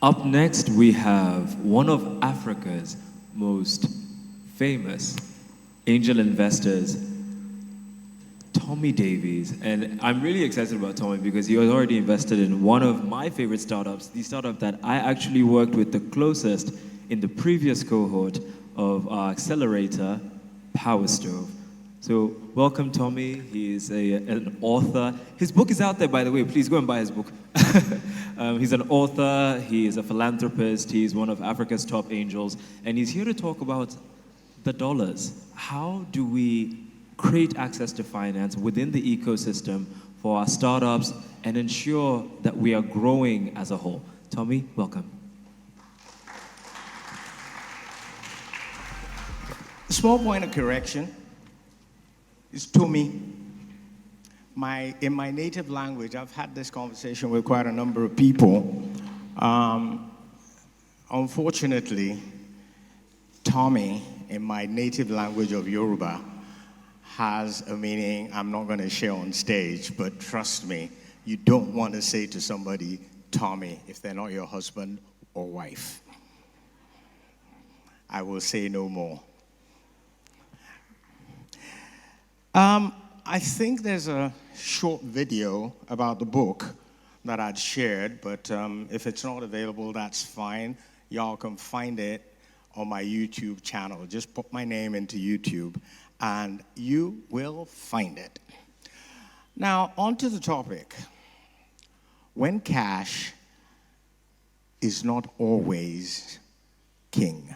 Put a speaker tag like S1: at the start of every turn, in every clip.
S1: Up next, we have one of Africa's most famous angel investors, Tomi Davies. And I'm really excited about Tomi because he has already invested in one of my favorite startups, the startup that I actually worked with the closest in the previous cohort of our accelerator, Power Stove. So welcome, Tomi. He is an author. His book is out there, by the way. Please go and buy his book. He's an author. He is a philanthropist. He's one of Africa's top angels. And he's here to talk about the dollars. How do we create access to finance within the ecosystem for our startups and ensure that we are growing as a whole? Tomi, welcome.
S2: A small point of correction. It's Tomi. In my native language, I've had this conversation with quite a number of people. Unfortunately, Tomi, in my native language of Yoruba, has a meaning I'm not going to share on stage, but trust me, you don't want to say to somebody, Tomi, if they're not your husband or wife. I will say no more. I think there's a short video about the book that I'd shared, but if it's not available, that's fine. Y'all can find it on my YouTube channel. Just put my name into YouTube, and you will find it. Now, on to the topic. When cash is not always king.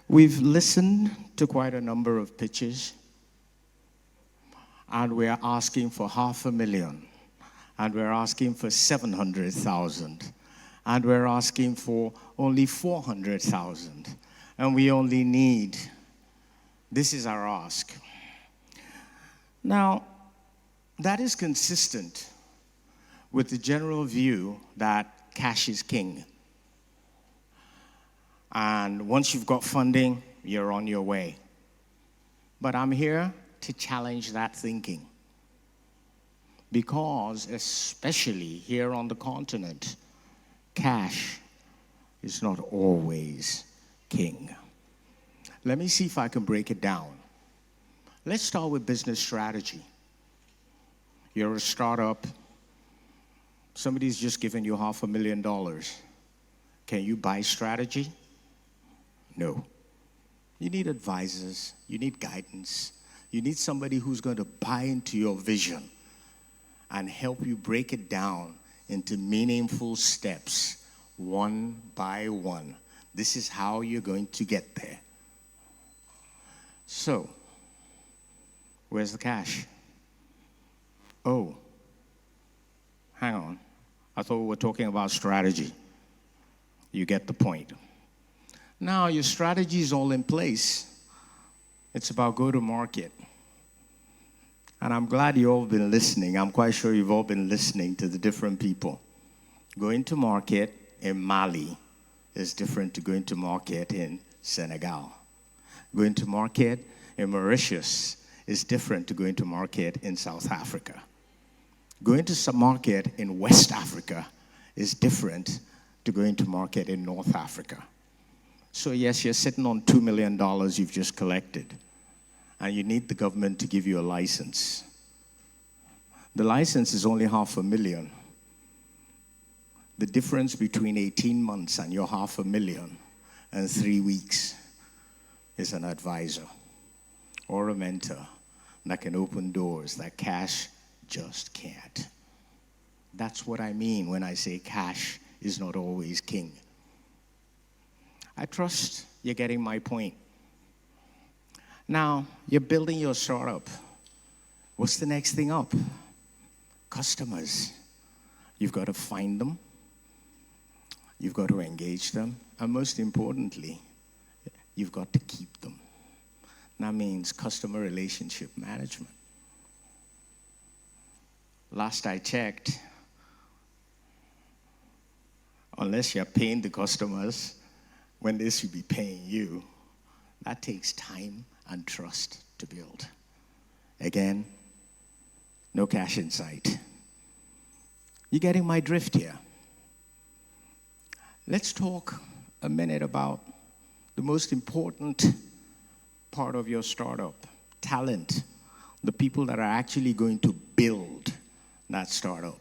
S2: We've listened to quite a number of pitches, and we're asking for $500,000, and we're asking for 700,000, and we're asking for only 400,000, and we only need, this is our ask. Now, that is consistent with the general view that cash is king. And once you've got funding, you're on your way. But I'm here to challenge that thinking. Because, especially here on the continent, cash is not always king. Let me see if I can break it down. Let's start with business strategy. You're a startup. Somebody's just given you $500,000. Can you buy strategy? No. You need advisors. You need guidance. You need somebody who's going to buy into your vision and help you break it down into meaningful steps, one by one. This is how you're going to get there. So, where's the cash? Oh, hang on. I thought we were talking about strategy. You get the point. Now, your strategy is all in place. It's about go-to-market. And I'm glad you've all been listening. I'm quite sure you've all been listening to the different people. Going to market in Mali is different to going to market in Senegal. Going to market in Mauritius is different to going to market in South Africa. Going to some market in West Africa is different to going to market in North Africa. So yes, you're sitting on $2 million you've just collected, and you need the government to give you a license. The license is only $500,000. The difference between 18 months and your $500,000 and 3 weeks is an advisor or a mentor that can open doors that cash just can't. That's what I mean when I say cash is not always king. I trust you're getting my point. Now, you're building your startup. What's the next thing up? Customers. You've got to find them. You've got to engage them. And most importantly, you've got to keep them. That means customer relationship management. Last I checked, unless you're paying the customers when they should be paying you, that takes time and trust to build. Again, no cash in sight. You getting my drift here? Let's talk a minute about the most important part of your startup, talent, the people that are actually going to build that startup.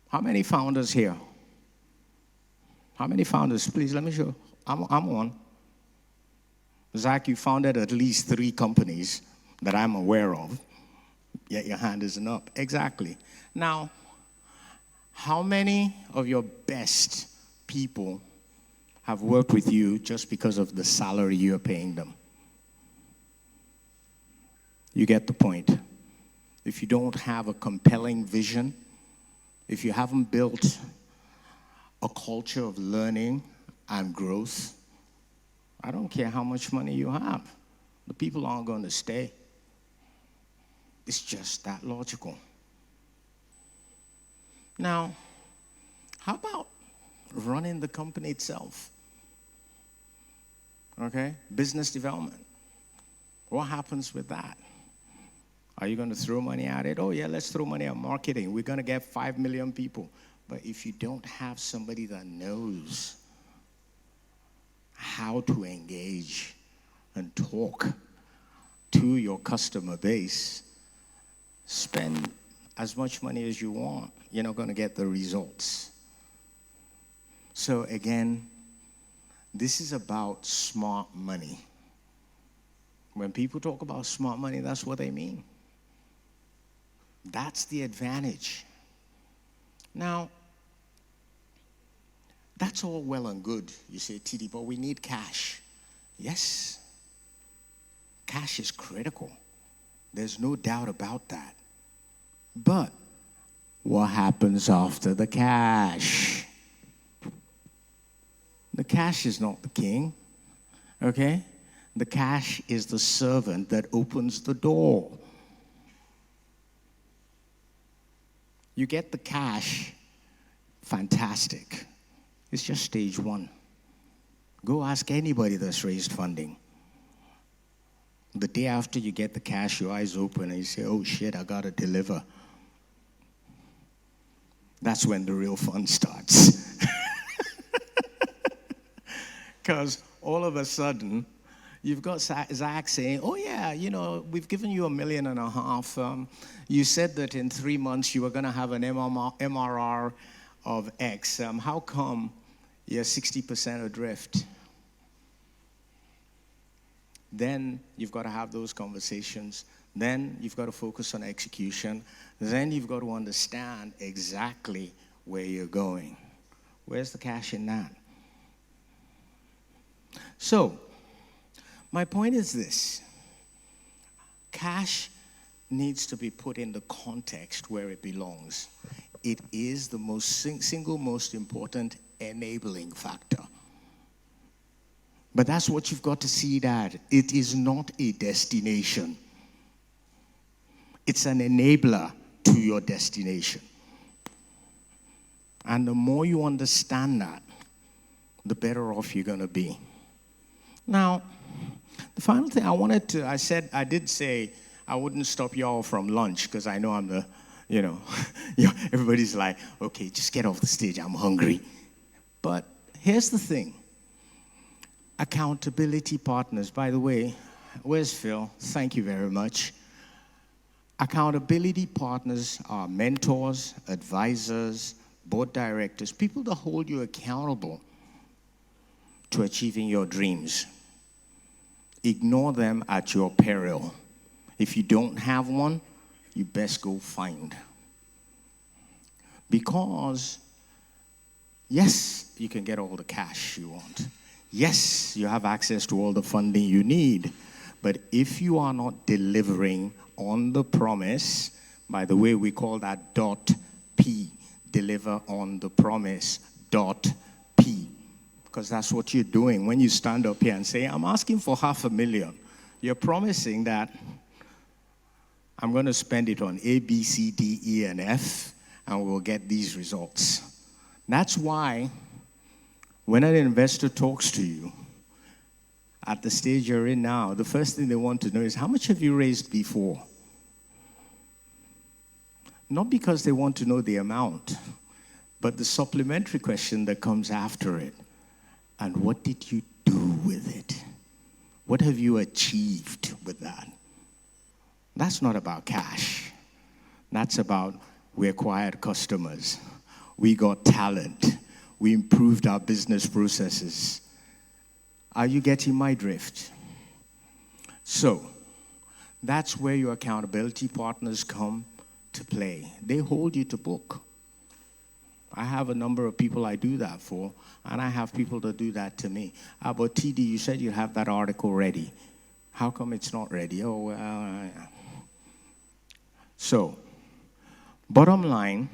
S2: How many founders here? How many founders? Please, let me show. I'm one. Zach, you founded at least 3 companies that I'm aware of, yet your hand isn't up. Exactly. Now, how many of your best people have worked with you just because of the salary you're paying them? You get the point. If you don't have a compelling vision, if you haven't built a culture of learning and growth, I don't care how much money you have. The people aren't going to stay. It's just that logical. Now, how about running the company itself? Okay? Business development. What happens with that? Are you going to throw money at it? Oh, yeah, let's throw money at marketing. We're going to get 5 million people. But if you don't have somebody that knows how to engage and talk to your customer base, spend as much money as you want. You're not going to get the results. So again, this is about smart money. When people talk about smart money, that's what they mean. That's the advantage. Now, that's all well and good. You say, TD, but we need cash. Yes, cash is critical. There's no doubt about that. But what happens after the cash? The cash is not the king, okay? The cash is the servant that opens the door. You get the cash, fantastic. It's just stage 1. Go ask anybody that's raised funding. The day after you get the cash, your eyes open and you say, oh shit, I gotta deliver. That's when the real fun starts. Because all of a sudden, you've got Zach saying, oh yeah, we've given you $1.5 million. You said that in 3 months you were going to have an MRR of X. How come you're 60% adrift? Then you've got to have those conversations. Then you've got to focus on execution. Then you've got to understand exactly where you're going. Where's the cash in that? So, my point is this. Cash needs to be put in the context where it belongs. It is the single most important enabling factor. But that's what you've got to see that. It is not a destination. It's an enabler to your destination. And the more you understand that, the better off you're going to be. Now, the final thing I did say I wouldn't stop y'all from lunch because I know I'm everybody's like, okay, just get off the stage, I'm hungry. But here's the thing. Accountability partners, by the way, where's Phil? Thank you very much. Accountability partners are mentors, advisors, board directors, people that hold you accountable to achieving your dreams. Ignore them at your peril. If you don't have one, you best go find. Because, yes, you can get all the cash you want. Yes, you have access to all the funding you need. But if you are not delivering on the promise, by the way, we call that .P, deliver on the promise, .P. Because that's what you're doing when you stand up here and say, I'm asking for $500,000. You're promising that I'm going to spend it on A, B, C, D, E, and F, and we'll get these results. That's why when an investor talks to you at the stage you're in now, the first thing they want to know is, how much have you raised before? Not because they want to know the amount, But the supplementary question that comes after it, and what did you do with it? What have you achieved with that? That's not about cash. That's about we acquired customers, we got talent, we improved our business processes. Are you getting my drift? So, that's where your accountability partners come to play. They hold you to book. I have a number of people I do that for, and I have people that do that to me. But TD, you said you have that article ready. How come it's not ready? Oh, well. So, bottom line,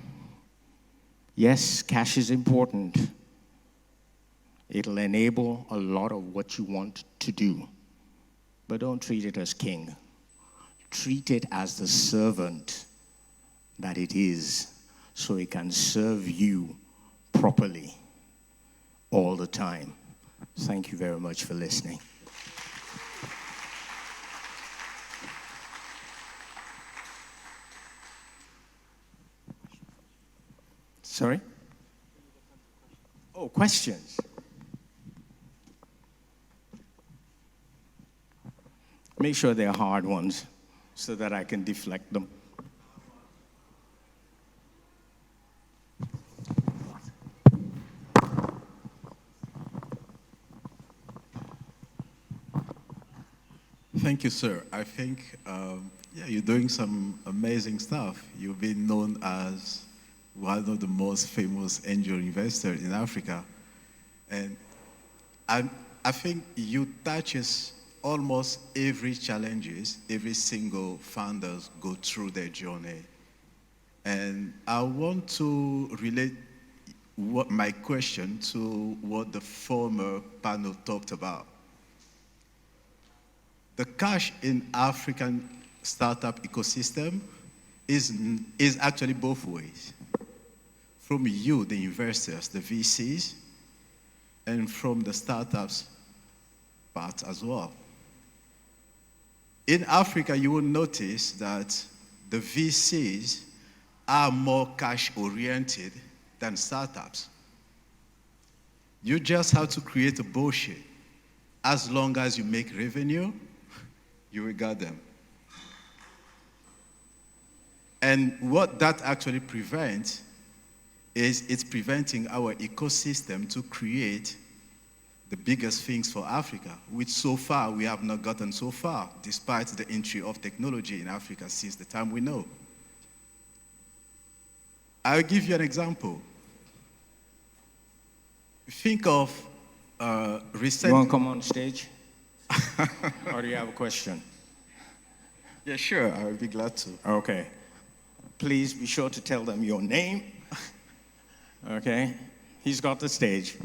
S2: yes, cash is important. It'll enable a lot of what you want to do. But don't treat it as king. Treat it as the servant that it is, so it can serve you properly all the time. Thank you very much for listening. Sorry? Oh, questions. Make sure they're hard ones so that I can deflect them.
S3: Thank you, sir. I think, you're doing some amazing stuff. You've been known as one of the most famous angel investors in Africa. And I think you touches almost every challenges every single founders go through their journey. And I want to relate my question to what the former panel talked about. The cash in African startup ecosystem is actually both ways. From you, the investors, the VCs, and from the startups part as well. In Africa, you will notice that the VCs are more cash-oriented than startups. You just have to create a bullshit. As long as you make revenue, you will get them. And what that actually prevents is it's preventing our ecosystem to create the biggest things for Africa, which so far we have not gotten so far, despite the entry of technology in Africa since the time we know. I'll give you an example. Think of recent...
S2: You want to come on stage? Or do you have a question?
S3: Yeah, sure, I would be glad to.
S2: Okay. Please be sure to tell them your name. Okay? He's got the stage.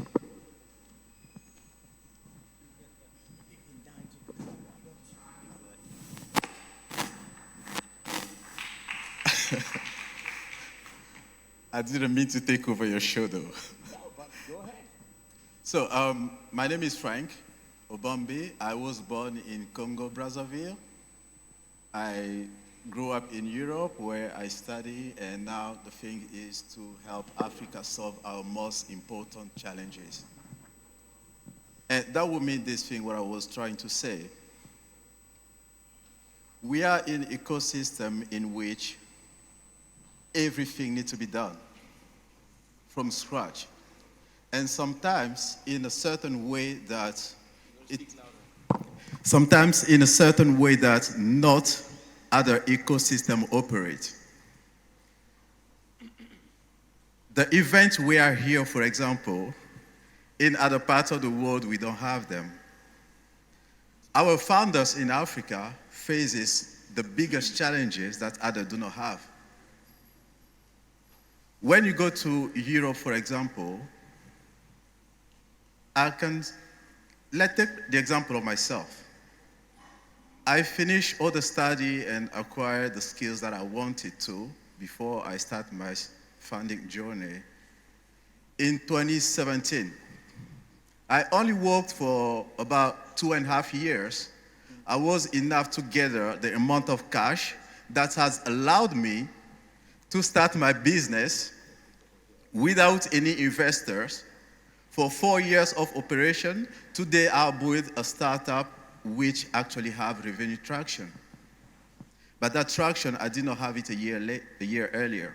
S3: I didn't mean to take over your show, though.
S2: No, but go ahead.
S3: So, my name is Frank Obambi. I was born in Congo, Brazzaville. I grew up in Europe where I study, and now the thing is to help Africa solve our most important challenges. And that would mean this thing, what I was trying to say. We are in an ecosystem in which everything needs to be done from scratch. And sometimes in a certain way that not other ecosystem operate. The events we are here, for example, in other parts of the world, we don't have them. Our founders in Africa faces the biggest challenges that others do not have. When you go to Europe, for example, let's take the example of myself. I finished all the study and acquired the skills that I wanted to before I start my funding journey in 2017. I only worked for about 2.5 years. I was enough to gather the amount of cash that has allowed me to start my business without any investors. For 4 years of operation, today I built a startup which actually have revenue traction. But that traction, I did not have it a year earlier.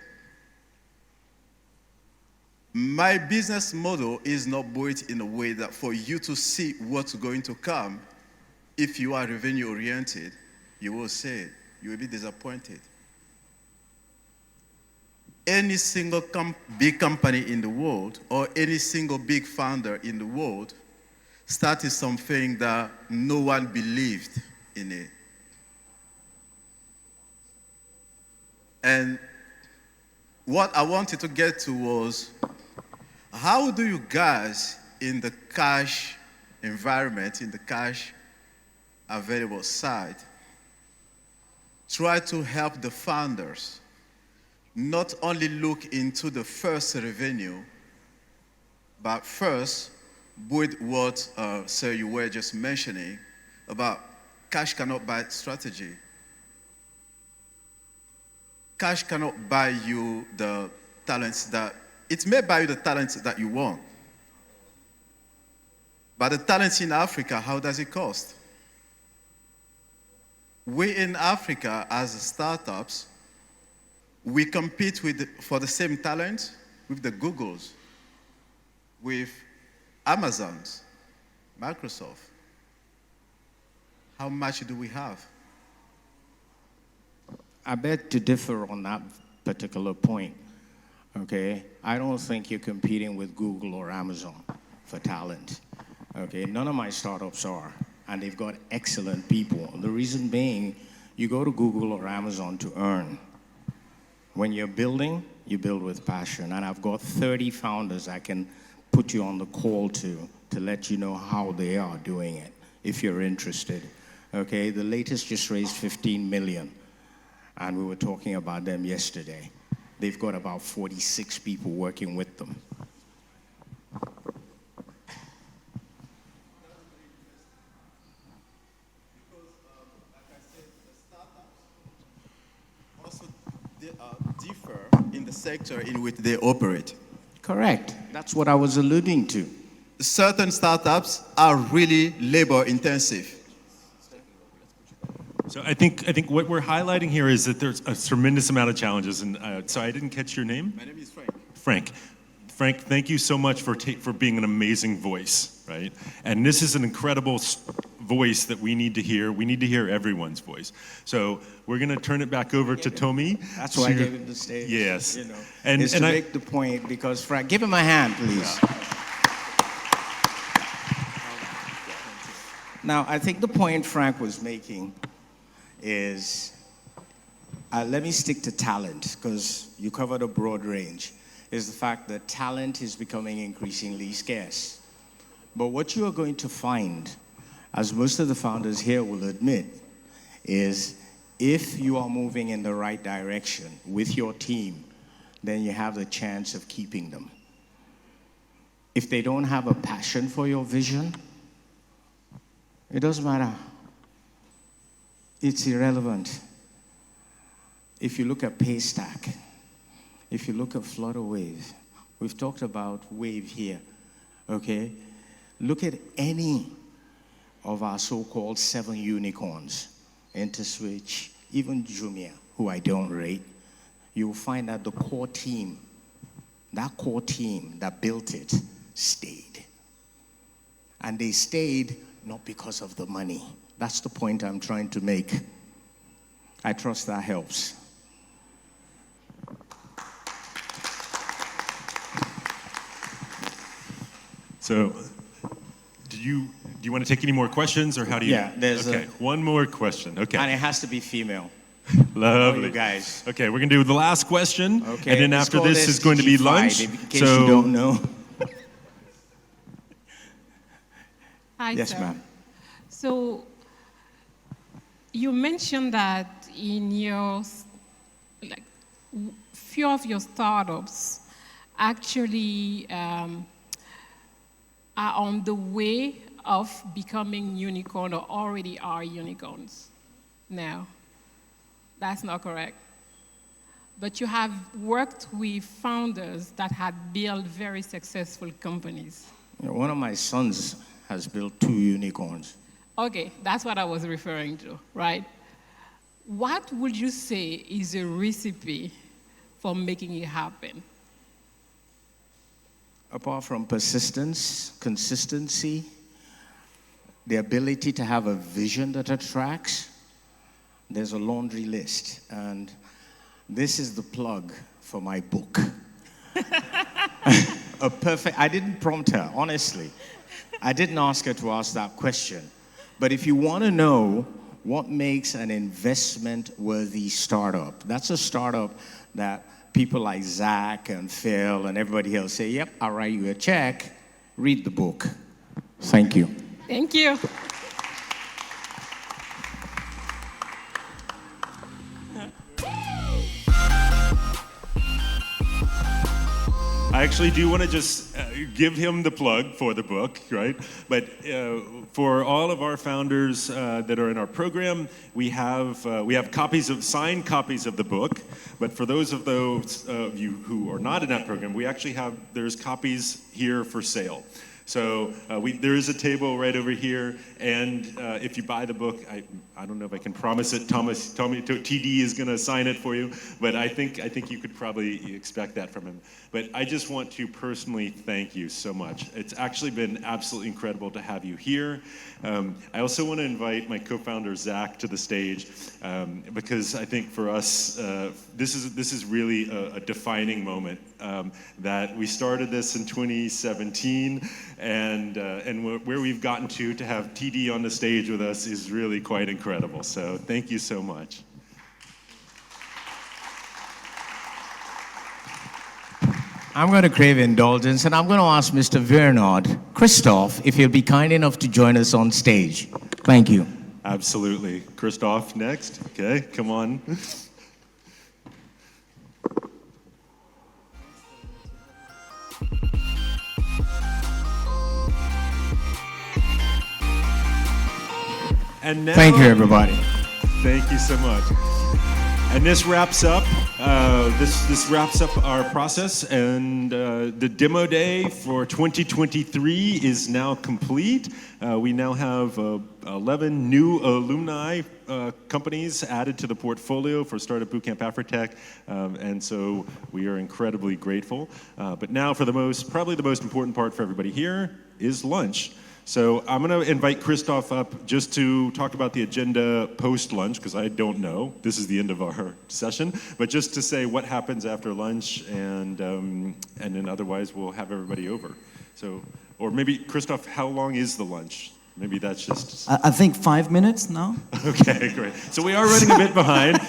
S3: My business model is not built in a way that for you to see what's going to come, if you are revenue oriented, you will see it. You will be disappointed. Any single big company in the world or any single big founder in the world started something that no one believed in it. And what I wanted to get to was, how do you guys in the cash environment, in the cash available side, try to help the founders not only look into the first revenue, but first with what, sir, you were just mentioning about cash cannot buy strategy. Cash cannot buy you the talents that, it may buy you the talents that you want. But the talents in Africa, how does it cost? We in Africa, as startups, we compete for the same talent with the Googles, with Amazons, Microsoft. How much do we have?
S2: I beg to differ on that particular point, okay? I don't think you're competing with Google or Amazon for talent, okay? None of my startups are, and they've got excellent people. The reason being, you go to Google or Amazon to earn. When you're building, you build with passion, and I've got 30 founders I can put you on the call to let you know how they are doing it, if you're interested, okay? The latest just raised 15 million. And we were talking about them yesterday. They've got about 46 people working with them.
S3: Also differ in the sector in which they operate.
S2: Correct. That's what I was alluding to.
S3: Certain startups are really labor intensive.
S4: So I think what we're highlighting here is that there's a tremendous amount of challenges, and so I didn't catch your name.
S3: My name is Frank.
S4: Frank, thank you so much for being an amazing voice, right? And this is an incredible voice that we need to hear. We need to hear everyone's voice. So we're going to turn it back over to Tomi.
S2: That's why I gave him the stage.
S4: Yes.
S2: You know,
S4: and
S2: to make the point, because Frank, give him a hand, please. Yeah. Now, I think the point Frank was making is, let me stick to talent, because you covered a broad range, is the fact that talent is becoming increasingly scarce. But what you are going to find, as most of the founders here will admit, is if you are moving in the right direction with your team, then you have the chance of keeping them. If they don't have a passion for your vision, it doesn't matter. It's irrelevant. If you look at Paystack, if you look at Flutter Wave, we've talked about Wave here, okay? Look at any of our so-called 7 unicorns, InterSwitch, even Jumia, who I don't rate. You'll find that the core team, that core team that built it, stayed. And they stayed not because of the money. That's the point I'm trying to make. I trust that helps.
S4: So, do you want to take any more questions, or how do you?
S2: Yeah, there's
S4: one more question. Okay.
S2: And it has to be female.
S4: Lovely.
S2: You guys.
S4: Okay, we're going to do the last question,
S2: okay.
S4: And then after this is going to be lunch.
S2: In case you don't know.
S5: Hi,
S2: yes,
S5: sir.
S2: ma'am.
S5: So, you mentioned that in your, few of your startups actually are on the way of becoming unicorn or already are unicorns now. That's not correct. but you have worked with founders that had built very successful companies.
S2: One of my sons has built 2 unicorns.
S5: Okay, that's what I was referring to, right? What would you say is a recipe for making it happen?
S2: Apart from persistence, consistency, the ability to have a vision that attracts, there's a laundry list. And this is the plug for my book. I didn't prompt her, honestly. I didn't ask her to ask that question. But if you want to know what makes an investment-worthy startup, that's a startup that people like Zach and Phil and everybody else say, yep, I'll write you a check. Read the book. Thank you.
S5: Thank you.
S4: I actually do want to just give him the plug for the book, right? But for all of our founders that are in our program, we have signed copies of the book. But for those of you who are not in that program, we actually there's copies here for sale. So there is a table right over here, and if you buy the book, I don't know if I can promise it. Tomi, TD is going to sign it for you, but I think you could probably expect that from him. But I just want to personally thank you so much. It's actually been absolutely incredible to have you here. I also want to invite my co-founder Zach to the stage because I think for us this is really a defining moment. That we started this in 2017, and where we've gotten to have TD on the stage with us is really quite incredible. So thank you so much.
S2: I'm going to crave indulgence, and I'm going to ask Mr. Vernod, Christophe, if he'll be kind enough to join us on stage. Thank you.
S4: Absolutely. Christophe next. Okay, come on. And now,
S2: thank you, everybody.
S4: Thank you so much. And this wraps up. This wraps up our process, and the demo day for 2023 is now complete. We now have 11 new alumni companies added to the portfolio for Startup Bootcamp Afrotech, and so we are incredibly grateful. But now, for probably the most important part for everybody here is lunch. So I'm going to invite Christophe up just to talk about the agenda post-lunch, because I don't know. This is the end of our session. But just to say what happens after lunch, and then otherwise we'll have everybody over. So, or maybe, Christophe, how long is the lunch? Maybe that's just...
S6: I think 5 minutes now.
S4: Okay, great. So we are running a bit behind,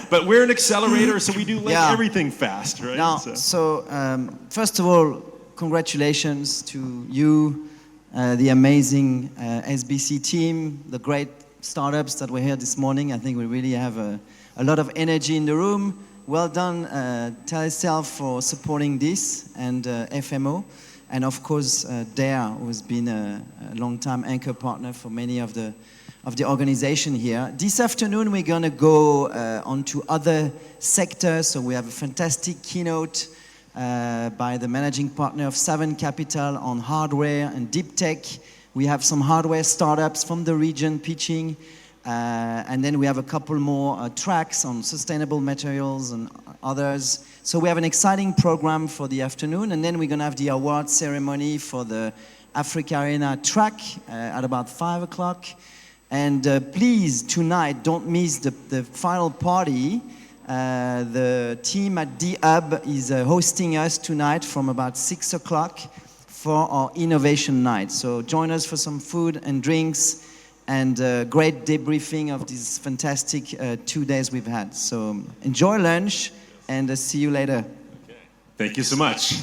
S4: but we're an accelerator, so we do everything fast, right?
S6: Now, first of all, congratulations to you, the amazing SBC team, the great startups that were here this morning. I think we really have a lot of energy in the room. Well done, Teleself, for supporting this, and FMO. And of course, Dare, who's been a long-time anchor partner for many of the organization here. This afternoon, we're going to go on to other sectors. So we have a fantastic keynote by the managing partner of Seven Capital on hardware and deep tech. We have some hardware startups from the region pitching. And then we have a couple more tracks on sustainable materials and others. So we have an exciting program for the afternoon. And then we're going to have the award ceremony for the Africa Arena track at about 5 o'clock. And please, tonight, don't miss the final party. The team at D-Hub is hosting us tonight from about 6 o'clock for our innovation night. So join us for some food and drinks and great debriefing of these fantastic 2 days we've had. So enjoy lunch, and see you later.
S4: Okay. Thank you so much.